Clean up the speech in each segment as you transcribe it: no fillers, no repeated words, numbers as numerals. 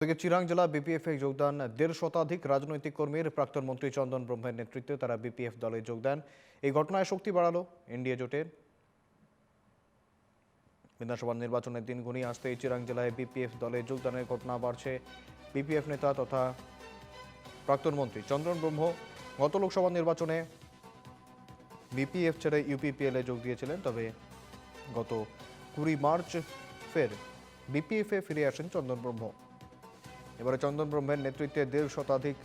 চিরাং জেলা বিপিএফে যোগদান ১.৫ শতাধিক রাজনৈতিক কর্মীর প্রাক্তন মন্ত্রী চন্দন ব্রহ্মের নেতৃত্বে তারা বিপিএফ দলে যোগ দেন। এই ঘটনায় শক্তি বাড়ালো এনডিএ জোটের। বিধানসভা নির্বাচনের দিন ঘনিয়ে আসতেই চিরাং জেলায় বিপিএফ দলে যোগদানের ঘটনা বাড়ছে। বিপিএফ নেতা তথা প্রাক্তন মন্ত্রী চন্দন ব্রহ্ম গত লোকসভা নির্বাচনে বিপিএফ ছেড়ে ইউপিপিএলে যোগ দিয়েছিলেন, তবে গত ২০ মার্চ ফের বিপিএফে ফিরে আসেন চন্দন ব্রহ্ম। এবারে চন্দন ব্রহ্মের নেতৃত্বে ১.৫ শতাধিক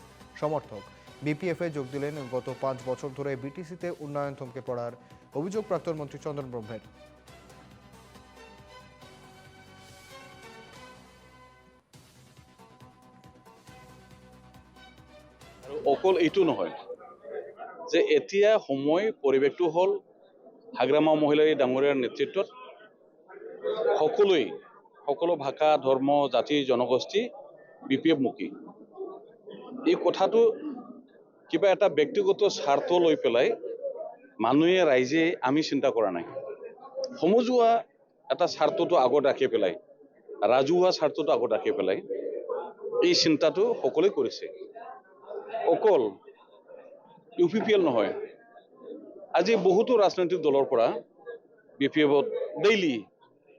সমর্থক বিপিএফে যোগ দিলেন। গত ৫ বছর ধরে বিটিসিতে উন্নয়ন থমকে পড়ার অভিযোগ প্রাক্তন মন্ত্রী চন্দন ব্রহ্মের। অকল এইটো নহয় যে এতিয়া সময় পৰিৱেশটো হ'ল হাগ্ৰামা মহিলাই ডাঙৰীয়াৰ নেতৃত্বত সকলো ভাষা ধৰ্ম জাতি জনগোষ্ঠী বিপিএফ মুখী। এই কথাটো কিবা এটা ব্যক্তিগত স্বাৰ্থ লৈ পেলাই মানুহে ৰাইজে আমি চিন্তা কৰা নাই। সমজুৱা এটা স্বাৰ্থটো আগত ৰাখি পেলাই, ৰাজহুৱা স্বাৰ্থটো আগত ৰাখি পেলাই এই চিন্তাটো সকলোৱে কৰিছে। অকল ইউপিপিএল নহয়, আজি বহুতো ৰাজনৈতিক দলৰ পৰা বিপিএফত ডেইলি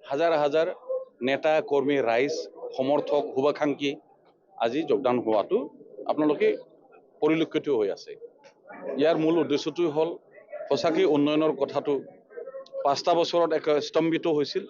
হাজাৰ হাজাৰ নেতা কৰ্মী ৰাইজ সমৰ্থক শুভাকাংক্ষী আজি যোগদান হোৱাটো আপোনালোকে পৰিলক্ষিত হৈ আছে। ইয়াৰ মূল উদ্দেশ্যটো হ'ল সঁচাকৈ উন্নয়নৰ কথাটো ৫টা বছৰত স্তম্ভিত হৈছিল।